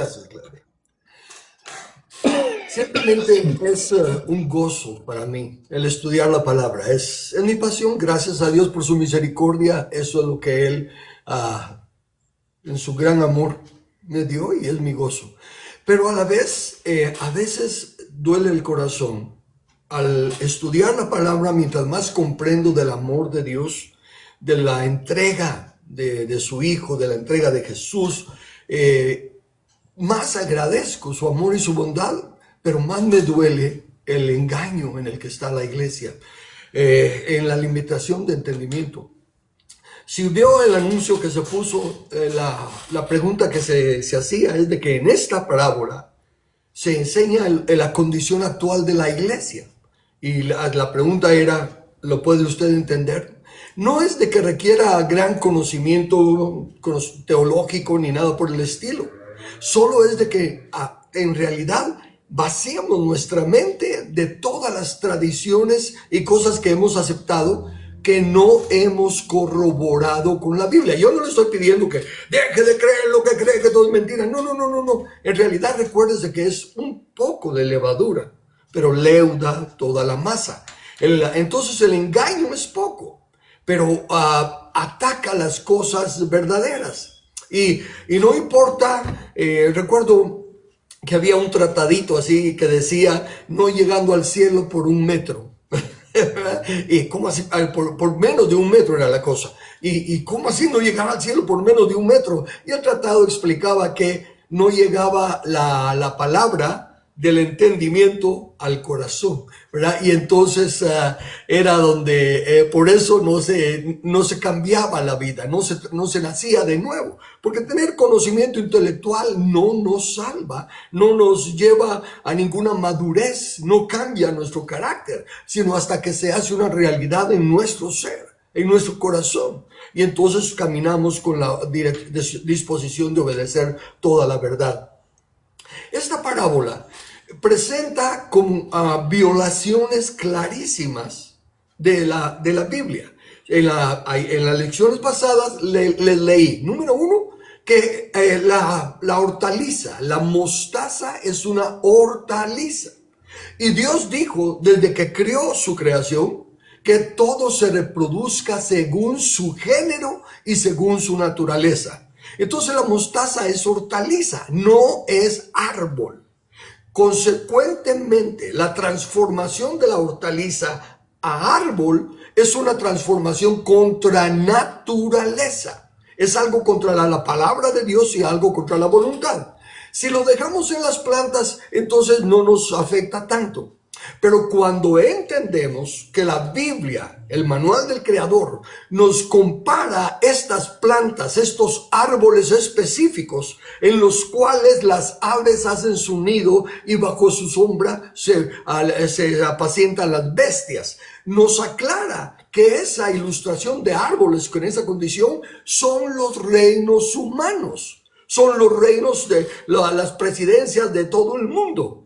Gracias, Claudia. Ciertamente es un gozo para mí el estudiar la palabra. Es mi pasión, gracias a Dios por su misericordia. Eso es lo que Él, en su gran amor, me dio y es mi gozo. Pero a veces duele el corazón al estudiar la palabra, mientras más comprendo del amor de Dios, de la entrega de su Hijo, de la entrega de Jesús. Más agradezco su amor y su bondad, pero más me duele el engaño en el que está la iglesia, en la limitación de entendimiento. Si vio el anuncio que se puso, la pregunta que se hacía es de que en esta parábola se enseña la condición actual de la iglesia. Y la pregunta era, ¿lo puede usted entender? No es de que requiera gran conocimiento teológico ni nada por el estilo. Solo es de que en realidad vaciamos nuestra mente de todas las tradiciones y cosas que hemos aceptado que no hemos corroborado con la Biblia. Yo no le estoy pidiendo que deje de creer lo que cree, que todo es mentira. No. En realidad recuérdese que es un poco de levadura, pero leuda toda la masa. Entonces el engaño es poco, pero ataca las cosas verdaderas. Y no importa, recuerdo que había un tratadito así que decía, no llegando al cielo por un metro. Y cómo así, por menos de un metro era la cosa. Y cómo así no llegaba al cielo por menos de un metro. Y el tratado explicaba que no llegaba la palabra del entendimiento al corazón, ¿verdad? Y entonces era donde por eso no se cambiaba la vida, no se nacía de nuevo, porque tener conocimiento intelectual no nos salva, no nos lleva a ninguna madurez, no cambia nuestro carácter, sino hasta que se hace una realidad en nuestro ser, en nuestro corazón. Y entonces caminamos con la disposición de obedecer toda la verdad. Esta parábola presenta con violaciones clarísimas de la Biblia. En las lecciones pasadas les leí, número uno, que la hortaliza, la mostaza es una hortaliza. Y Dios dijo desde que creó su creación que todo se reproduzca según su género y según su naturaleza. Entonces la mostaza es hortaliza, no es árbol. Consecuentemente, la transformación de la hortaliza a árbol es una transformación contra naturaleza. Es algo contra la palabra de Dios y algo contra la voluntad. Si lo dejamos en las plantas, entonces no nos afecta tanto. Pero cuando entendemos que la Biblia, el manual del Creador, nos compara estas plantas, estos árboles específicos en los cuales las aves hacen su nido y bajo su sombra se apacientan las bestias, nos aclara que esa ilustración de árboles con esa condición son los reinos humanos, son los reinos de las presidencias de todo el mundo,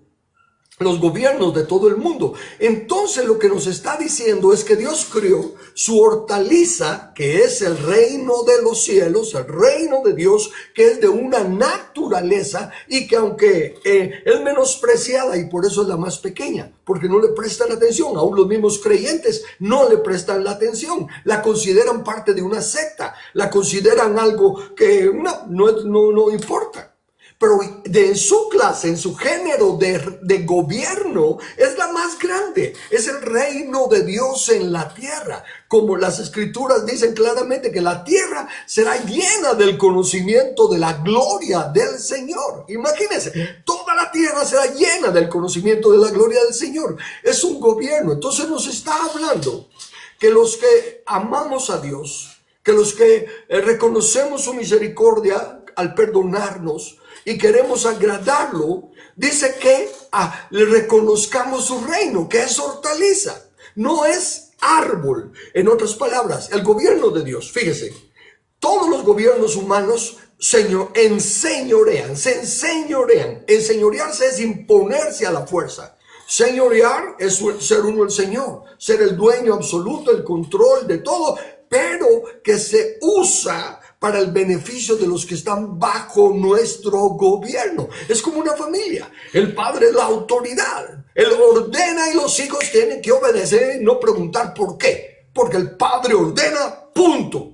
los gobiernos de todo el mundo. Entonces lo que nos está diciendo es que Dios creó su hortaliza, que es el reino de los cielos, el reino de Dios, que es de una naturaleza y que aunque es menospreciada y por eso es la más pequeña, porque no le prestan atención, aún los mismos creyentes no le prestan la atención, la consideran parte de una secta, la consideran algo que no importa. Pero en su clase, en su género de gobierno, es la más grande. Es el reino de Dios en la tierra. Como las escrituras dicen claramente que la tierra será llena del conocimiento de la gloria del Señor. Imagínense, toda la tierra será llena del conocimiento de la gloria del Señor. Es un gobierno. Entonces nos está hablando que los que amamos a Dios, que los que reconocemos su misericordia al perdonarnos, y queremos agradarlo, dice que le reconozcamos su reino, que es hortaliza, no es árbol. En otras palabras, el gobierno de Dios, fíjese, todos los gobiernos humanos se enseñorean. Enseñorearse es imponerse a la fuerza. Señorear es ser uno el Señor, ser el dueño absoluto, el control de todo, pero que se usa para el beneficio de los que están bajo nuestro gobierno. Es como una familia. El padre es la autoridad. Él ordena y los hijos tienen que obedecer y no preguntar por qué. Porque el padre ordena, punto.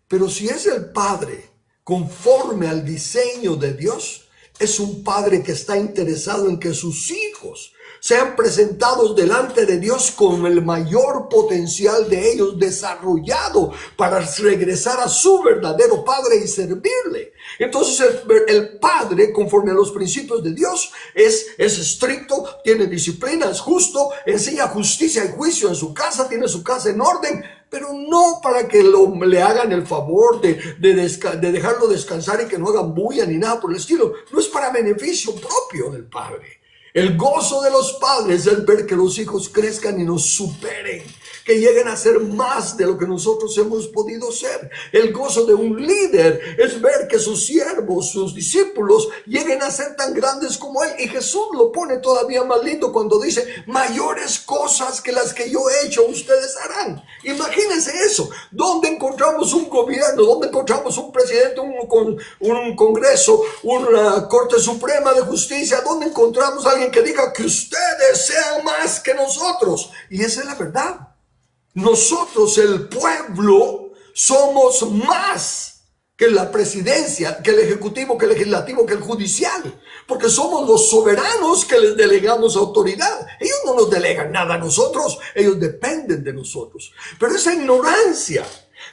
Pero si es el padre conforme al diseño de Dios, es un padre que está interesado en que sus hijos sean presentados delante de Dios con el mayor potencial de ellos desarrollado para regresar a su verdadero padre y servirle. Entonces el padre, conforme a los principios de Dios, es estricto, tiene disciplina, es justo, enseña justicia y juicio en su casa, tiene su casa en orden, pero no para que le hagan el favor de dejarlo descansar y que no hagan bulla ni nada por el estilo. No es para beneficio propio del padre. El gozo de los padres es ver que los hijos crezcan y nos superen, que lleguen a ser más de lo que nosotros hemos podido ser. El gozo de un líder es ver que sus siervos, sus discípulos, lleguen a ser tan grandes como él. Y Jesús lo pone todavía más lindo cuando dice, mayores cosas que las que yo he hecho, ustedes harán. Imagínense eso. ¿Dónde encontramos un gobierno? ¿Dónde encontramos un presidente, un congreso, una corte suprema de justicia? ¿Dónde encontramos a alguien que diga que ustedes sean más que nosotros? Y esa es la verdad. Nosotros, el pueblo, somos más que la presidencia, que el ejecutivo, que el legislativo, que el judicial, porque somos los soberanos que les delegamos autoridad. Ellos no nos delegan nada a nosotros, ellos dependen de nosotros. Pero esa ignorancia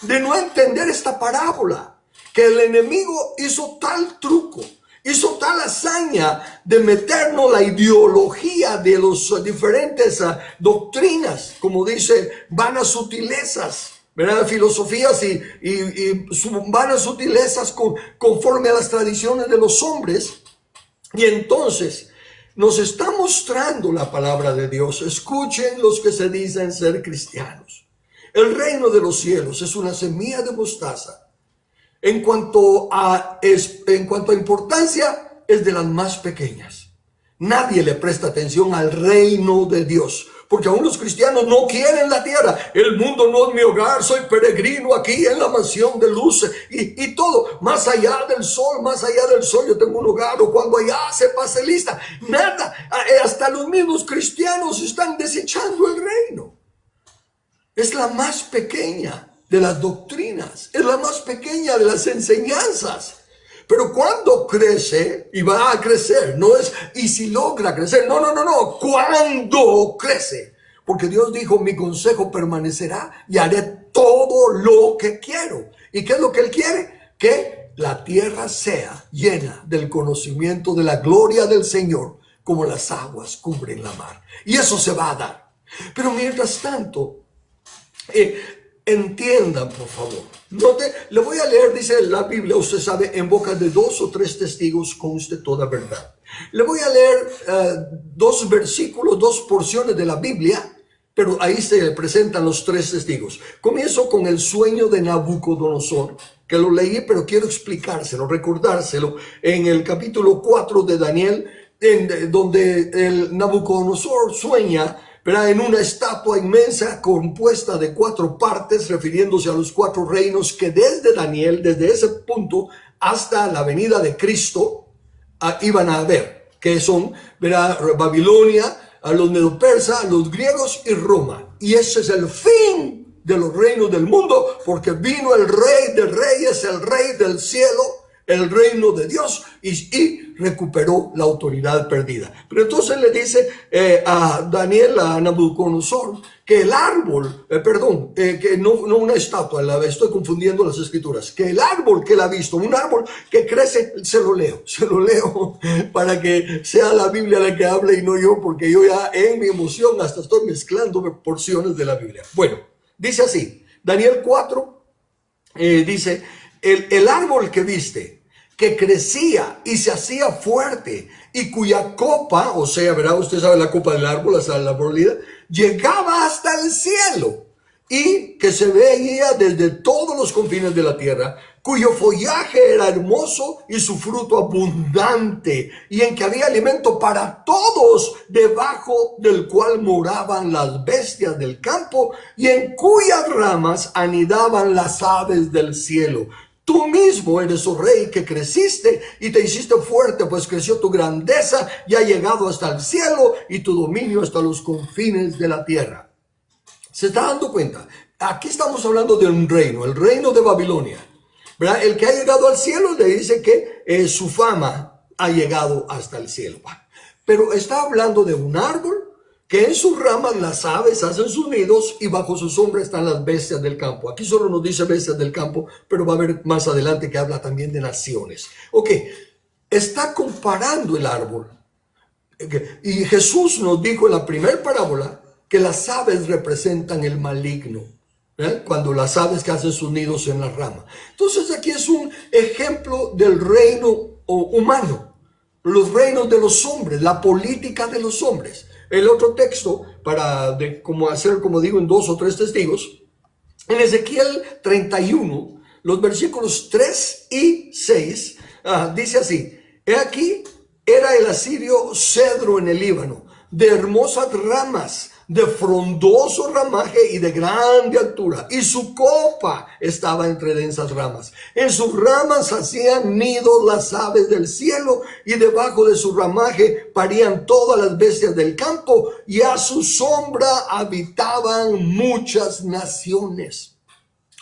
de no entender esta parábola, que el enemigo hizo tal truco, hizo tal hazaña de meternos la ideología de las diferentes doctrinas, como dice, vanas sutilezas, ¿verdad? Filosofías y vanas sutilezas conforme a las tradiciones de los hombres. Y entonces nos está mostrando la palabra de Dios. Escuchen los que se dicen ser cristianos. El reino de los cielos es una semilla de mostaza. En cuanto a importancia, es de las más pequeñas. Nadie le presta atención al reino de Dios, porque aún los cristianos no quieren la tierra. El mundo no es mi hogar, soy peregrino aquí en la mansión de luz y todo. Más allá del sol, yo tengo un hogar, o cuando allá se pase lista. Nada, hasta los mismos cristianos están desechando el reino. Es la más pequeña de las doctrinas, es la más pequeña de las enseñanzas. Pero cuando crece, y va a crecer, no es y si logra crecer, no, cuando crece, porque Dios dijo, mi consejo permanecerá y haré todo lo que quiero. ¿Y qué es lo que Él quiere? Que la tierra sea llena del conocimiento de la gloria del Señor, como las aguas cubren la mar. Y eso se va a dar. Pero mientras tanto, entiendan, por favor. Le voy a leer, dice la Biblia, usted sabe, en boca de 2 o 3 testigos conste toda verdad. Le voy a leer 2 versículos, 2 porciones de la Biblia, pero ahí se presentan los 3 testigos. Comienzo con el sueño de Nabucodonosor, que lo leí, pero quiero explicárselo, recordárselo, en el capítulo 4 de Daniel, donde el Nabucodonosor sueña, pero en una estatua inmensa compuesta de 4 partes, refiriéndose a los 4 reinos que desde Daniel, desde ese punto hasta la venida de Cristo, iban a haber, que son, ¿verdad?, Babilonia, a los medo-persas, los griegos y Roma. Y ese es el fin de los reinos del mundo, porque vino el Rey de Reyes, el Rey del cielo, el reino de Dios, y recuperó la autoridad perdida. Pero entonces le dice a Daniel, a Nabucodonosor, que el árbol, que no una estatua, estoy confundiendo las escrituras, que el árbol que él ha visto, un árbol que crece, se lo leo para que sea la Biblia la que hable y no yo, porque yo ya en mi emoción hasta estoy mezclando porciones de la Biblia. Bueno, dice así, Daniel 4, dice, el árbol que viste, que crecía y se hacía fuerte, y cuya copa, o sea, ¿verdad? Usted sabe la copa del árbol, la arbolida, llegaba hasta el cielo, y que se veía desde todos los confines de la tierra, cuyo follaje era hermoso y su fruto abundante, y en que había alimento para todos, debajo del cual moraban las bestias del campo, y en cuyas ramas anidaban las aves del cielo. Tú mismo eres, oh rey, que creciste y te hiciste fuerte, pues creció tu grandeza y ha llegado hasta el cielo y tu dominio hasta los confines de la tierra. ¿Se está dando cuenta? Aquí estamos hablando de un reino, el reino de Babilonia, ¿verdad? El que ha llegado al cielo le dice que su fama ha llegado hasta el cielo. Pero está hablando de un árbol que en sus ramas las aves hacen sus nidos y bajo su sombra están las bestias del campo. Aquí solo nos dice bestias del campo, pero va a haber más adelante que habla también de naciones. Ok, está comparando el árbol. Y Jesús nos dijo en la primera parábola que las aves representan el maligno, cuando las aves que hacen sus nidos en la rama. Entonces aquí es un ejemplo del reino humano, los reinos de los hombres, la política de los hombres. El otro texto, como hacer, como digo, en 2 o 3 testigos, en Ezequiel 31, los versículos 3 y 6, dice así: he aquí, era el asirio cedro en el Líbano, de hermosas ramas, de frondoso ramaje y de grande altura, y su copa estaba entre densas ramas. En sus ramas hacían nidos las aves del cielo, y debajo de su ramaje parían todas las bestias del campo, y a su sombra habitaban muchas naciones.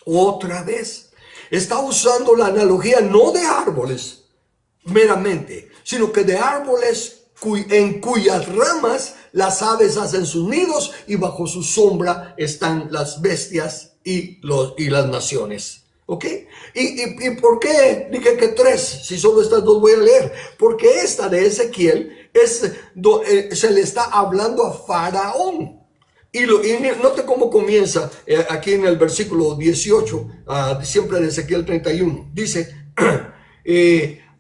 Otra vez, está usando la analogía no de árboles meramente, sino que de árboles en cuyas ramas las aves hacen sus nidos y bajo su sombra están las bestias y las naciones. ¿Ok? ¿Y por qué dije que 3? Si solo estas 2 voy a leer. Porque esta de Ezequiel se le está hablando a Faraón. Y note cómo comienza aquí en el versículo 18, siempre de Ezequiel 31. Dice,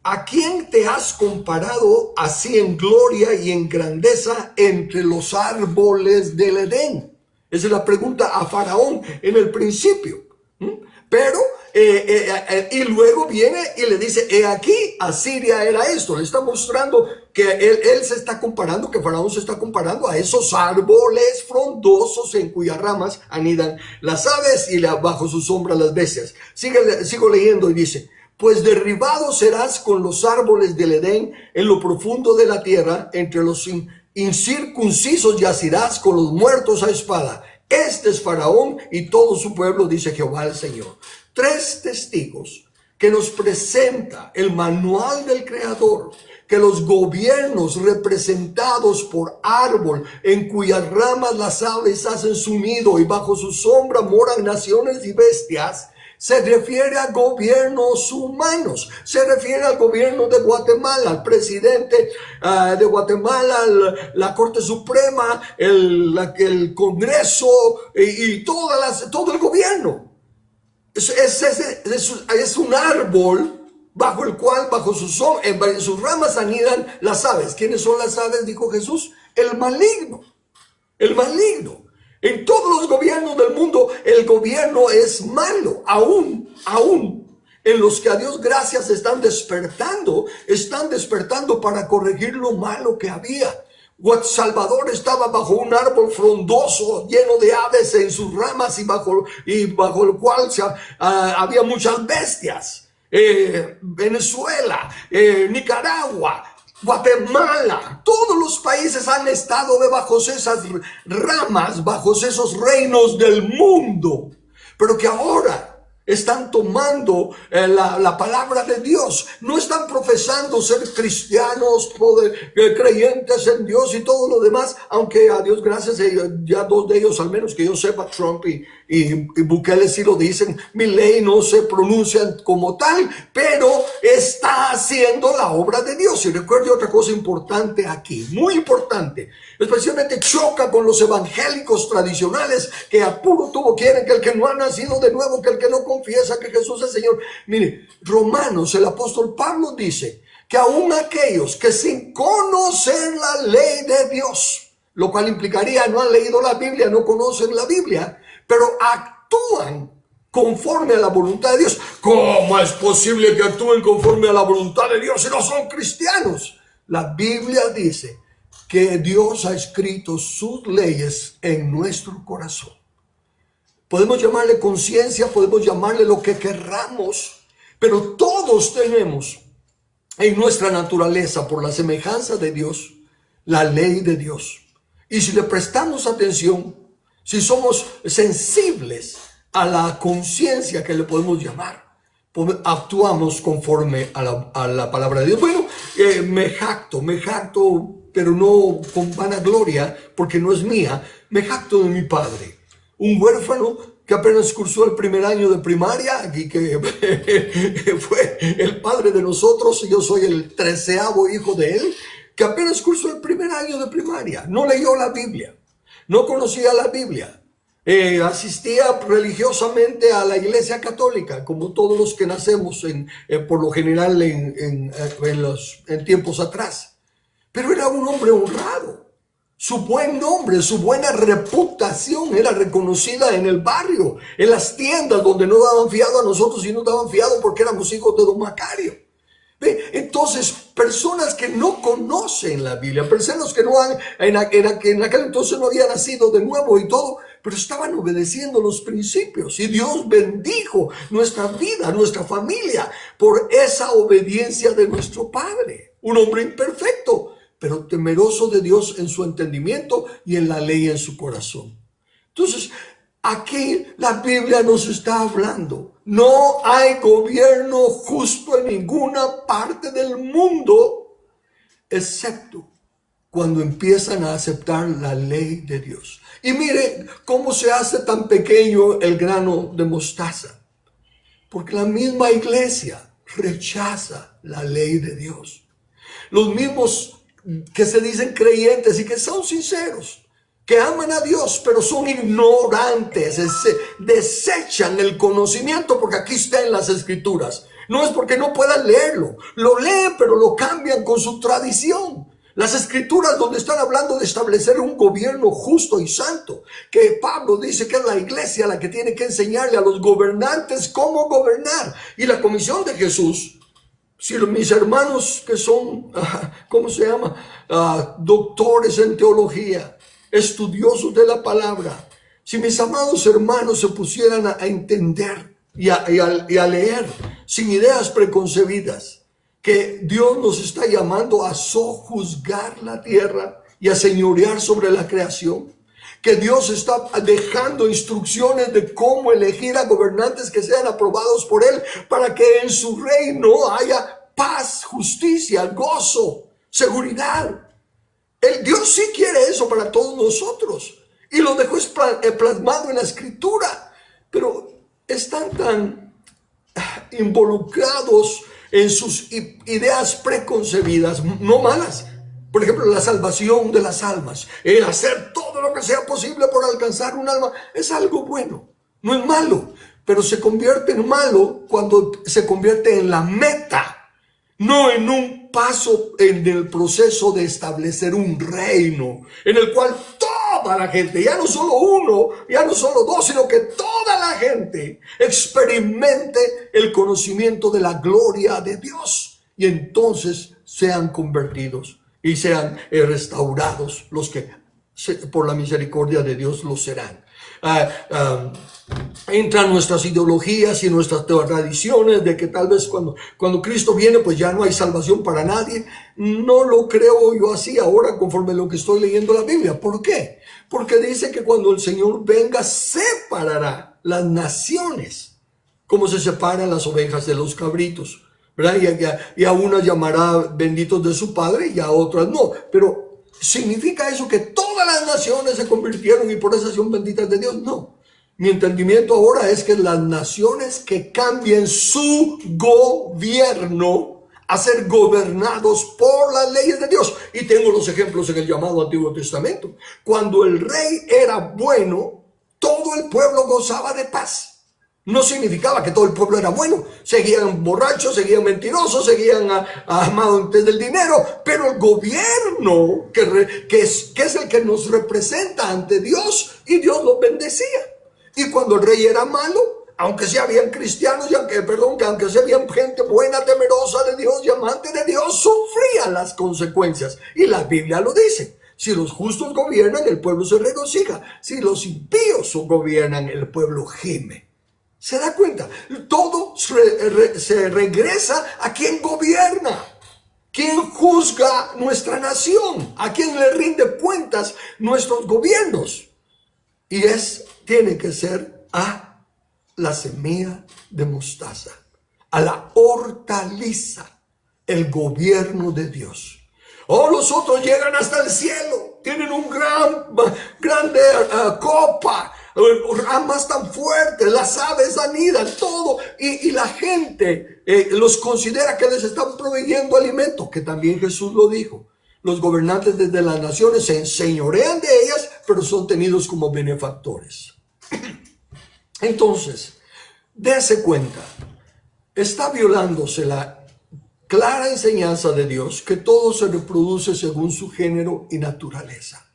¿a quién te has comparado así en gloria y en grandeza entre los árboles del Edén? Esa es la pregunta a Faraón en el principio. Pero, y luego viene y le dice, he aquí, Asiria era esto. Le está mostrando que él se está comparando, que Faraón se está comparando a esos árboles frondosos en cuyas ramas anidan las aves y bajo su sombra las bestias. Sigo leyendo y dice, pues derribado serás con los árboles del Edén en lo profundo de la tierra, entre los incircuncisos yacirás con los muertos a espada. Este es Faraón y todo su pueblo, dice Jehová el Señor. 3 testigos que nos presenta el manual del Creador, que los gobiernos representados por árbol, en cuyas ramas las aves hacen su nido y bajo su sombra moran naciones y bestias, se refiere a gobiernos humanos, se refiere al gobierno de Guatemala, al presidente de Guatemala, la Corte Suprema, el Congreso y todo el gobierno. Es un árbol bajo el cual, en sus ramas anidan las aves. ¿Quiénes son las aves? Dijo Jesús, el maligno. El maligno. En todos los gobiernos del mundo, el gobierno es malo, aún en los que a Dios gracias están despertando para corregir lo malo que había. Salvador estaba bajo un árbol frondoso, lleno de aves en sus ramas y bajo el cual había muchas bestias. Venezuela, Nicaragua, Guatemala, todos los países han estado bajo esas ramas, bajo esos reinos del mundo, pero que ahora están tomando la palabra de Dios. No están profesando ser cristianos, creyentes en Dios y todo lo demás, aunque a Dios gracias, ya 2 de ellos, al menos que yo sepa, Trump y Bukele sí lo dicen. Milei no se pronuncian como tal, pero está haciendo la obra de Dios. Y recuerde otra cosa importante aquí, muy importante, especialmente choca con los evangélicos tradicionales que a puro tubo quieren que el que no ha nacido de nuevo, que el que no confiesa que Jesús es Señor. Mire, Romanos, el apóstol Pablo dice que aún aquellos que sin conocer la ley de Dios, lo cual implicaría no han leído la Biblia, no conocen la Biblia, pero actúan conforme a la voluntad de Dios. ¿Cómo es posible que actúen conforme a la voluntad de Dios si no son cristianos? La Biblia dice que Dios ha escrito sus leyes en nuestro corazón. Podemos llamarle conciencia, podemos llamarle lo que querramos, Pero todos tenemos en nuestra naturaleza, por la semejanza de Dios, la ley de Dios. Y si le prestamos atención, si somos sensibles a la conciencia que le podemos llamar, actuamos conforme a la palabra de Dios. Bueno, me jacto, pero no con vanagloria, porque no es mía. Me jacto de mi padre, un huérfano que apenas cursó el primer año de primaria y que fue el padre de nosotros, y yo soy el 13º hijo de él, que apenas cursó el primer año de primaria. No leyó la Biblia, no conocía la Biblia. Asistía religiosamente a la iglesia católica, como todos los que nacemos por lo general en tiempos atrás. Pero era un hombre honrado. Su buen nombre, su buena reputación era reconocida en el barrio, en las tiendas donde no daban fiado a nosotros y no daban fiado porque éramos hijos de don Macario. Entonces, personas que no conocen la Biblia, personas que no han, en aquel entonces no habían nacido de nuevo y todo, pero estaban obedeciendo los principios, y Dios bendijo nuestra vida, nuestra familia, por esa obediencia de nuestro Padre. Un hombre imperfecto, pero temeroso de Dios en su entendimiento y en la ley en su corazón. Entonces, aquí la Biblia nos está hablando. No hay gobierno justo en ninguna parte del mundo, excepto cuando empiezan a aceptar la ley de Dios. Y mire cómo se hace tan pequeño el grano de mostaza. Porque la misma iglesia rechaza la ley de Dios. Los mismos que se dicen creyentes y que son sinceros, que aman a Dios, pero son ignorantes, desechan el conocimiento, porque aquí está en las Escrituras. No es porque no puedan leerlo, lo leen, pero lo cambian con su tradición. Las Escrituras, donde están hablando de establecer un gobierno justo y santo, que Pablo dice que es la iglesia la que tiene que enseñarle a los gobernantes cómo gobernar. Y la comisión de Jesús, si mis hermanos que son, ¿cómo se llama? Doctores en teología, estudiosos de la palabra, si mis amados hermanos se pusieran a entender y a leer sin ideas preconcebidas, que Dios nos está llamando a sojuzgar la tierra y a señorear sobre la creación, que Dios está dejando instrucciones de cómo elegir a gobernantes que sean aprobados por Él, para que en su reino haya paz, justicia, gozo, seguridad. Dios sí quiere eso para todos nosotros, y lo dejó plasmado en la Escritura, pero están tan involucrados en sus ideas preconcebidas, no malas. Por ejemplo, la salvación de las almas, el hacer todo lo que sea posible por alcanzar un alma, es algo bueno, no es malo, pero se convierte en malo cuando se convierte en la meta, no en un paso en el proceso de establecer un reino en el cual toda la gente, ya no solo uno, ya no solo dos, sino que toda la gente experimente el conocimiento de la gloria de Dios, y entonces sean convertidos y sean restaurados los que por la misericordia de Dios lo serán. Entran nuestras ideologías y nuestras tradiciones de que tal vez cuando Cristo viene pues ya no hay salvación para nadie. No lo creo yo así ahora, conforme a lo que estoy leyendo la Biblia. ¿Por qué? Porque dice que cuando el Señor venga separará las naciones, como se separan las ovejas de los cabritos, ¿verdad? Y a unas llamará benditos de su Padre y a otras no. Pero ¿significa eso que todas las naciones se convirtieron y por eso son benditas de Dios? No. Mi entendimiento ahora es que las naciones que cambien su gobierno a ser gobernados por las leyes de Dios. Y tengo los ejemplos en el llamado Antiguo Testamento. Cuando el rey era bueno, todo el pueblo gozaba de paz. No significaba que todo el pueblo era bueno. Seguían borrachos, seguían mentirosos, seguían amantes del dinero. Pero el gobierno, que es el que nos representa ante Dios, y Dios los bendecía. Y cuando el rey era malo, aunque se habían cristianos, aunque se habían gente buena, temerosa de Dios y amante de Dios, sufrían las consecuencias. Y la Biblia lo dice. Si los justos gobiernan, el pueblo se regocija. Si los impíos gobiernan, el pueblo gime. ¿Se da cuenta? Todo se regresa a quien gobierna, quien juzga nuestra nación, a quien le rinde cuentas nuestros gobiernos. Y tiene que ser a la semilla de mostaza, a la hortaliza, el gobierno de Dios. Los otros llegan hasta el cielo, tienen un grande copa, ramas tan fuertes, las aves anidan, todo, y la gente los considera que les están proveyendo alimento, que también Jesús lo dijo. Los gobernantes desde las naciones se enseñorean de ellas, pero son tenidos como benefactores. Entonces, dése cuenta, está violándose la clara enseñanza de Dios que todo se reproduce según su género y naturaleza.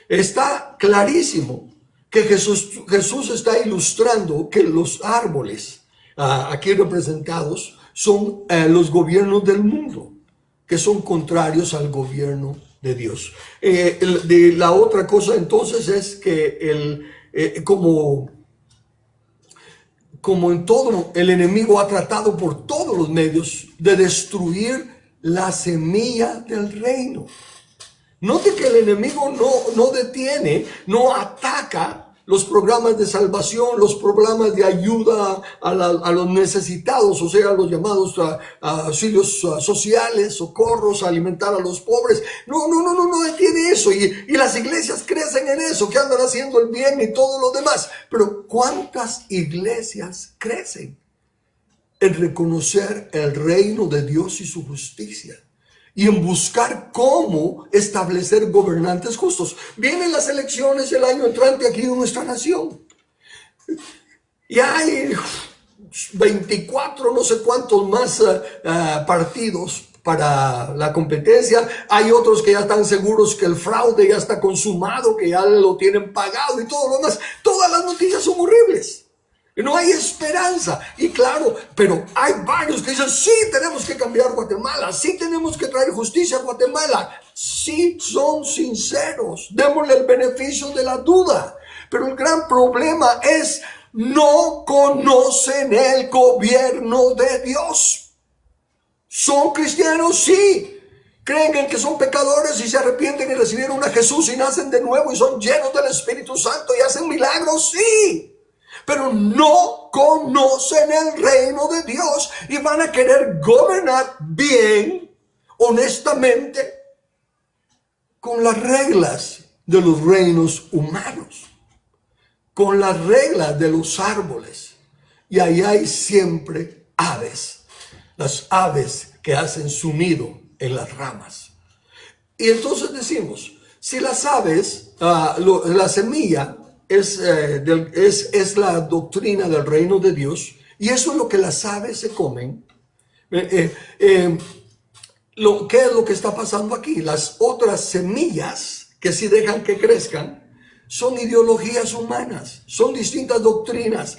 Está clarísimo que Jesús está ilustrando que los árboles aquí representados son los gobiernos del mundo, que son contrarios al gobierno de Dios. La otra cosa entonces es que como en todo, el enemigo ha tratado por todos los medios de destruir la semilla del reino. Note que el enemigo no detiene, no ataca los programas de salvación, los programas de ayuda a los necesitados, o sea, los llamados auxilios sociales, socorros, alimentar a los pobres. No detiene eso. Y las iglesias crecen en eso, que andan haciendo el bien y todo lo demás. Pero ¿cuántas iglesias crecen en reconocer el reino de Dios y su justicia? Y en buscar cómo establecer gobernantes justos. Vienen las elecciones el año entrante aquí en nuestra nación. Y hay 24, no sé cuántos más partidos para la competencia. Hay otros que ya están seguros que el fraude ya está consumado, que ya lo tienen pagado y todo lo demás. Todas las noticias son horribles. No hay esperanza. Y claro, pero hay varios que dicen, sí, tenemos que cambiar Guatemala, sí tenemos que traer justicia a Guatemala. Sí, son sinceros, démosle el beneficio de la duda. Pero el gran problema es, no conocen el gobierno de Dios. ¿Son cristianos? Sí. ¿Creen en que son pecadores y se arrepienten y recibieron a Jesús y nacen de nuevo y son llenos del Espíritu Santo y hacen milagros? Sí. Pero no conocen el reino de Dios y van a querer gobernar bien, honestamente, con las reglas de los reinos humanos, con las reglas de los árboles. Y ahí hay siempre aves, las aves que hacen su nido en las ramas. Y entonces decimos, si las aves, la semilla, es la doctrina del reino de Dios, y eso es lo que las aves se comen. ¿Qué es lo que está pasando aquí? Las otras semillas que sí dejan que crezcan son ideologías humanas, son distintas doctrinas.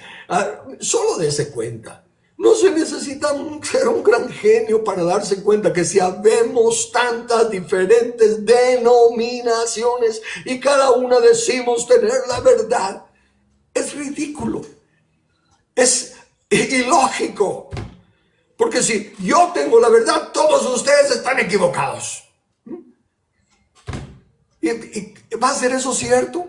Solo dése cuenta. No se necesita ser un gran genio para darse cuenta que si habemos tantas diferentes denominaciones y cada una decimos tener la verdad, es ridículo, es ilógico. Porque si yo tengo la verdad, todos ustedes están equivocados. ¿Y va a ser eso cierto?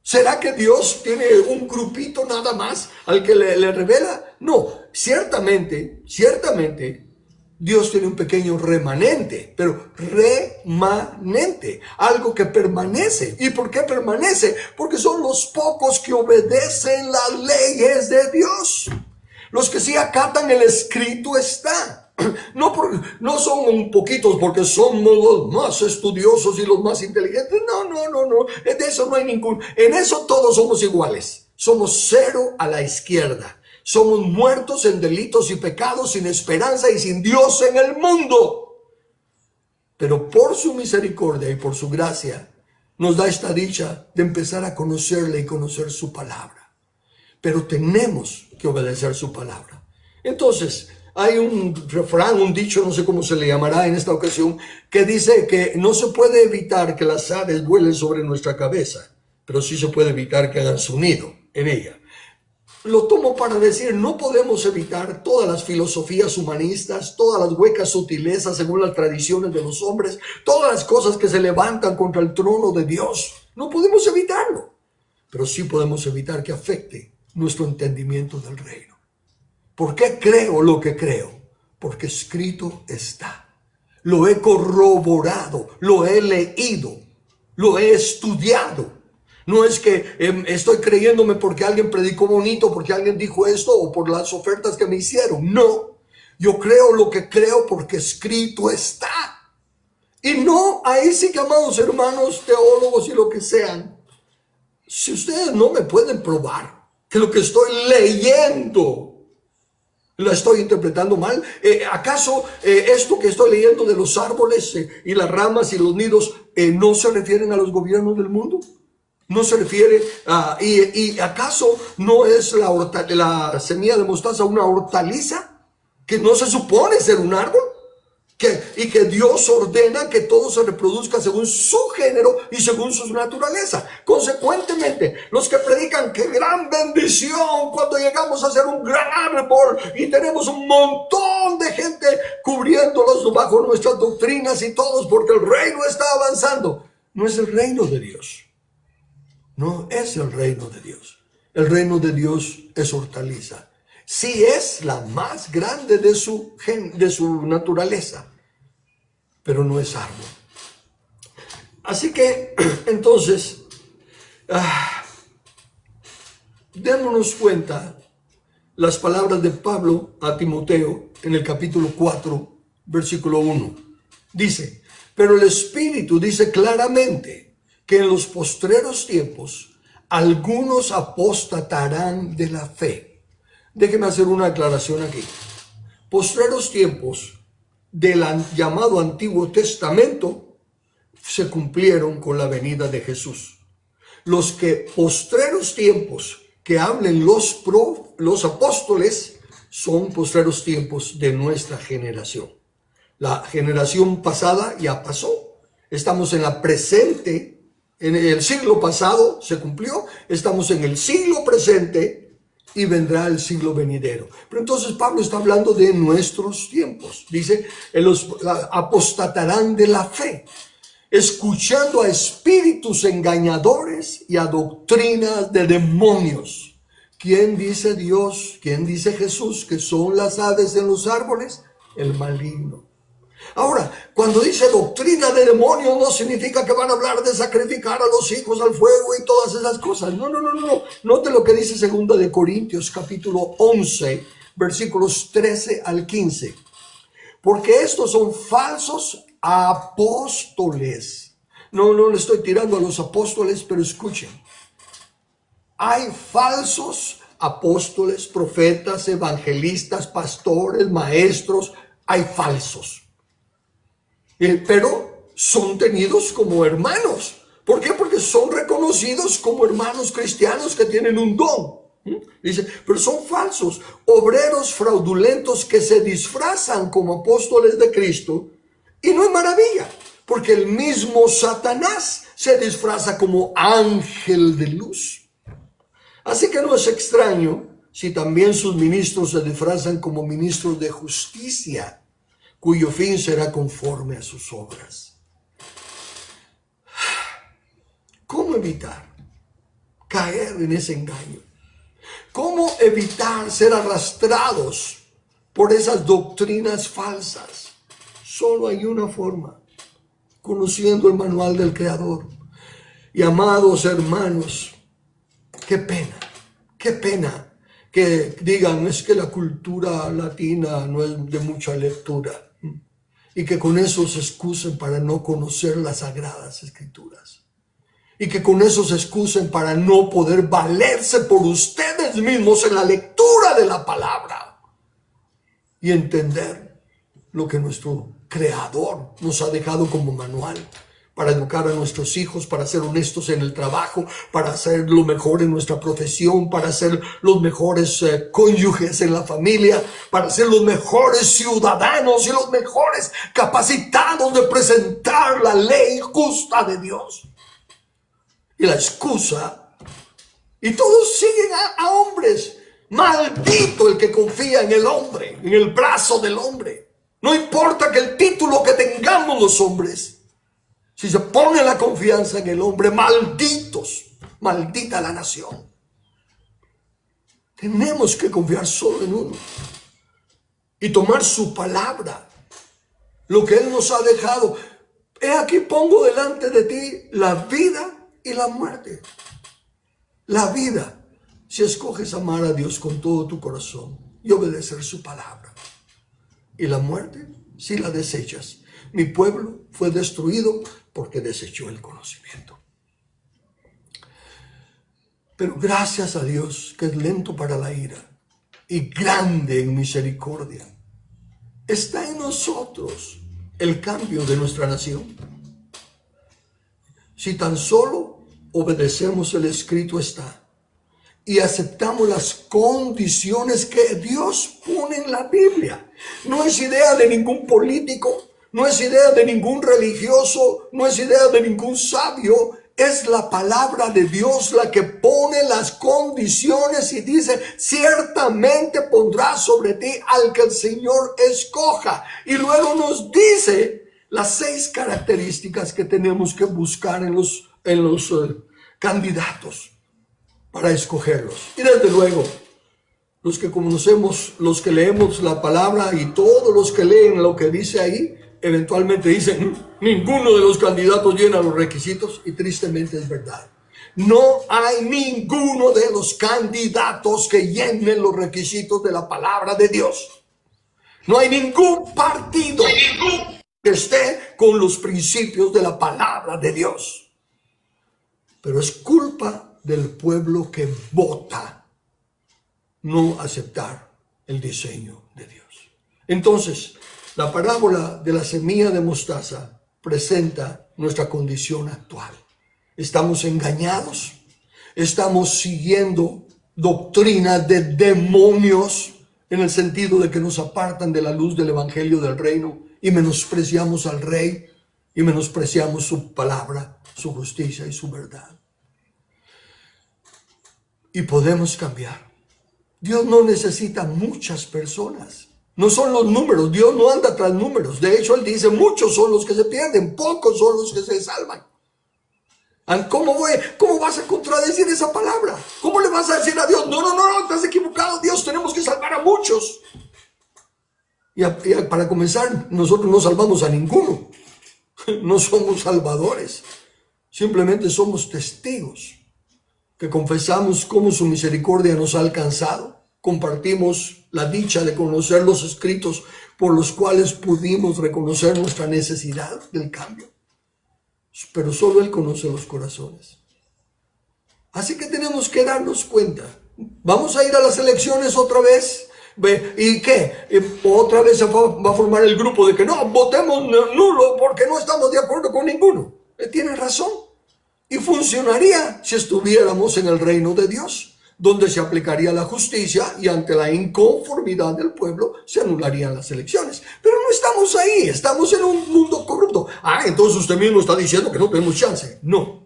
¿Será que Dios tiene un grupito nada más al que le revela? No, ciertamente, Dios tiene un pequeño remanente, pero remanente, algo que permanece. ¿Y por qué permanece? Porque son los pocos que obedecen las leyes de Dios. Los que sí acatan el escrito está. No son poquitos porque somos los más estudiosos y los más inteligentes. No. De eso no hay ningún. En eso todos somos iguales. Somos cero a la izquierda. Somos muertos en delitos y pecados, sin esperanza y sin Dios en el mundo. Pero por su misericordia y por su gracia nos da esta dicha de empezar a conocerle y conocer su palabra. Pero tenemos que obedecer su palabra. Entonces, hay un refrán, un dicho, no sé cómo se le llamará en esta ocasión, que dice que no se puede evitar que las aves vuelen sobre nuestra cabeza, pero sí se puede evitar que hagan su nido en ella. lo tomo para decir, no podemos evitar todas las filosofías humanistas, todas las huecas sutilezas según las tradiciones de los hombres, todas las cosas que se levantan contra el trono de Dios. No podemos evitarlo, pero sí podemos evitar que afecte nuestro entendimiento del reino. ¿Por qué creo lo que creo? Porque escrito está. Lo he corroborado, lo he leído, lo he estudiado. No es que estoy creyéndome porque alguien predicó bonito, porque alguien dijo esto o por las ofertas que me hicieron. No, yo creo lo que creo porque escrito está. Y no, ahí sí que, amados hermanos, teólogos y lo que sean, si ustedes no me pueden probar que lo que estoy leyendo la estoy interpretando mal, ¿acaso esto que estoy leyendo de los árboles y las ramas y los nidos no se refieren a los gobiernos del mundo? ¿No se refiere a... ¿Y acaso no es la semilla de mostaza una hortaliza que no se supone ser un árbol? Y que Dios ordena que todo se reproduzca según su género y según su naturaleza. Consecuentemente, los que predican qué gran bendición cuando llegamos a ser un gran árbol y tenemos un montón de gente cubriéndolos bajo nuestras doctrinas y todos porque el reino está avanzando. No es el reino de Dios. No es el reino de Dios. El reino de Dios es hortaliza. Sí es la más grande de su naturaleza, pero no es árbol. Así que, entonces, démonos cuenta las palabras de Pablo a Timoteo en el capítulo 4, versículo 1. Dice, pero el Espíritu dice claramente que en los postreros tiempos algunos apostatarán de la fe. Déjeme hacer una aclaración aquí. Postreros tiempos del llamado Antiguo Testamento se cumplieron con la venida de Jesús. Los que postreros tiempos que hablen los apóstoles son postreros tiempos de nuestra generación. La generación pasada ya pasó. Estamos en la presente, en el siglo pasado se cumplió, estamos en el siglo presente y vendrá el siglo venidero. Pero entonces Pablo está hablando de nuestros tiempos. Dice, los apostatarán de la fe, escuchando a espíritus engañadores y a doctrinas de demonios. ¿Quién dice Dios? ¿Quién dice Jesús que son las aves en los árboles? El maligno. Ahora, cuando dice doctrina de demonios, no significa que van a hablar de sacrificar a los hijos al fuego y todas esas cosas. No. Note lo que dice 2 de Corintios, capítulo 11, versículos 13 al 15. Porque estos son falsos apóstoles. No le estoy tirando a los apóstoles, pero escuchen. Hay falsos apóstoles, profetas, evangelistas, pastores, maestros. Hay falsos. Pero son tenidos como hermanos. ¿Por qué? Porque son reconocidos como hermanos cristianos que tienen un don. Dice, pero son falsos, obreros fraudulentos que se disfrazan como apóstoles de Cristo. Y no es maravilla, porque el mismo Satanás se disfraza como ángel de luz. Así que no es extraño si también sus ministros se disfrazan como ministros de justicia, cuyo fin será conforme a sus obras. ¿Cómo evitar caer en ese engaño? ¿Cómo evitar ser arrastrados por esas doctrinas falsas? Solo hay una forma: conociendo el manual del Creador. Y amados hermanos, qué pena que digan es que la cultura latina no es de mucha lectura y que con eso se excusen para no conocer las Sagradas Escrituras y que con eso se excusen para no poder valerse por ustedes mismos en la lectura de la palabra y entender lo que nuestro Creador nos ha dejado como manual para educar a nuestros hijos, para ser honestos en el trabajo, para hacer lo mejor en nuestra profesión, para ser los mejores cónyuges en la familia, para ser los mejores ciudadanos y los mejores capacitados de presentar la ley justa de Dios. Y la excusa, y todos siguen a hombres Maldito el que confía en el hombre, en el brazo del hombre. No importa que el título que tengamos los hombres, si se pone la confianza en el hombre, malditos, maldita la nación. Tenemos que confiar solo en uno y tomar su palabra, lo que Él nos ha dejado. He aquí pongo delante de ti la vida y la muerte. La vida, si escoges amar a Dios con todo tu corazón y obedecer su palabra. Y la muerte, si la desechas. Mi pueblo fue destruido porque desechó el conocimiento. Pero gracias a Dios, que es lento para la ira y grande en misericordia, está en nosotros el cambio de nuestra nación. Si tan solo obedecemos el escrito está y aceptamos las condiciones que Dios pone en la Biblia. No es idea de ningún político, no es idea de ningún religioso, no es idea de ningún sabio. Es la palabra de Dios la que pone las condiciones y dice, ciertamente pondrá sobre ti al que el Señor escoja. Y luego nos dice las 6 características que tenemos que buscar en los candidatos para escogerlos. Y desde luego, los que conocemos, los que leemos la palabra y todos los que leen lo que dice ahí, eventualmente dicen, ninguno de los candidatos llena los requisitos, y tristemente es verdad. No hay ninguno de los candidatos que llenen los requisitos de la palabra de Dios. No hay ningún partido que esté con los principios de la palabra de Dios. Pero es culpa del pueblo que vota no aceptar el diseño de Dios. Entonces, la parábola de la semilla de mostaza presenta nuestra condición actual. Estamos engañados, estamos siguiendo doctrinas de demonios en el sentido de que nos apartan de la luz del evangelio del reino y menospreciamos al rey y menospreciamos su palabra, su justicia y su verdad. Y podemos cambiar. Dios no necesita muchas personas. No son los números, Dios no anda tras números. De hecho, Él dice, muchos son los que se pierden, pocos son los que se salvan. ¿Cómo vas a contradecir esa palabra? ¿Cómo le vas a decir a Dios, no, estás equivocado, Dios, tenemos que salvar a muchos? Y para comenzar, nosotros no salvamos a ninguno. No somos salvadores. Simplemente somos testigos que confesamos cómo su misericordia nos ha alcanzado. Compartimos la dicha de conocer los escritos por los cuales pudimos reconocer nuestra necesidad del cambio. Pero solo Él conoce los corazones. Así que tenemos que darnos cuenta. ¿Vamos a ir a las elecciones otra vez? ¿Y qué? Otra vez se va a formar el grupo de que no, votemos nulo porque no estamos de acuerdo con ninguno. Tiene razón. Y funcionaría si estuviéramos en el reino de Dios, donde se aplicaría la justicia y ante la inconformidad del pueblo se anularían las elecciones. Pero no estamos ahí, estamos en un mundo corrupto. Entonces usted mismo está diciendo que no tenemos chance. No.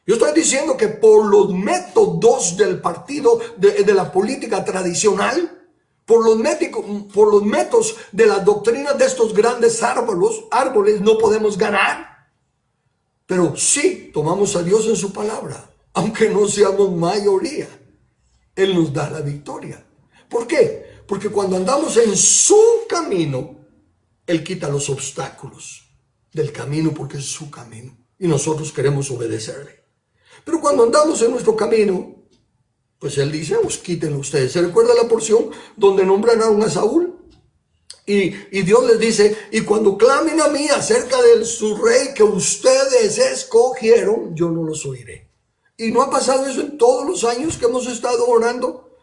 Yo estoy diciendo que por los métodos del partido, de la política tradicional, por los métodos de las doctrinas de estos grandes árboles no podemos ganar. Pero sí tomamos a Dios en su palabra, aunque no seamos mayoría. Él nos da la victoria. ¿Por qué? Porque cuando andamos en su camino, Él quita los obstáculos del camino porque es su camino y nosotros queremos obedecerle. Pero cuando andamos en nuestro camino, pues Él dice, pues quítenlo ustedes. ¿Se recuerda la porción donde nombraron a Saúl? Y Dios les dice, y cuando clamen a mí acerca de su rey que ustedes escogieron, yo no los oiré. ¿Y no ha pasado eso en todos los años que hemos estado orando?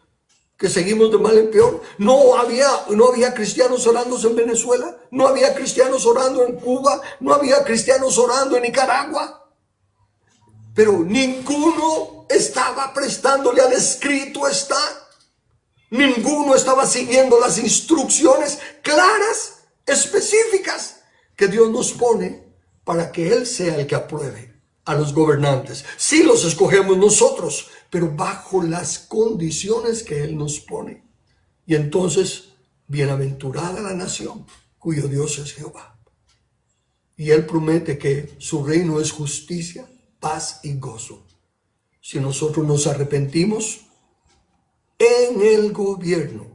Que seguimos de mal en peor. No había cristianos orando en Venezuela. No había cristianos orando en Cuba. No había cristianos orando en Nicaragua. Pero ninguno estaba prestándole al escrito está. Ninguno estaba siguiendo las instrucciones claras, específicas, que Dios nos pone para que Él sea el que apruebe a los gobernantes. Sí los escogemos nosotros, pero bajo las condiciones que Él nos pone. Y entonces, bienaventurada la nación cuyo Dios es Jehová. Y Él promete que su reino es justicia, paz y gozo. Si nosotros nos arrepentimos en el gobierno.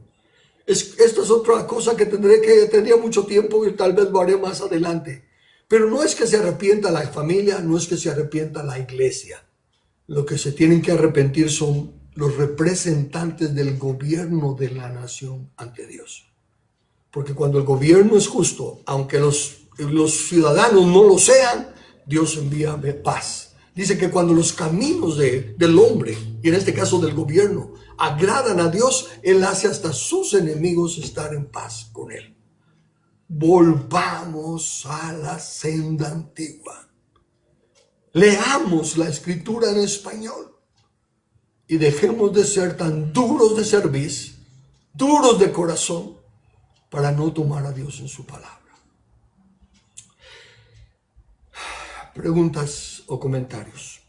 Esta es otra cosa que tendría mucho tiempo y tal vez lo haré más adelante. Pero no es que se arrepienta la familia, no es que se arrepienta la iglesia. Lo que se tienen que arrepentir son los representantes del gobierno de la nación ante Dios. Porque cuando el gobierno es justo, aunque los ciudadanos no lo sean, Dios envía paz. Dice que cuando los caminos del hombre, y en este caso del gobierno, agradan a Dios, Él hace hasta sus enemigos estar en paz con Él. Volvamos a la senda antigua. Leamos la escritura en español y dejemos de ser tan duros de cerviz, duros de corazón, para no tomar a Dios en su palabra. Preguntas o comentarios.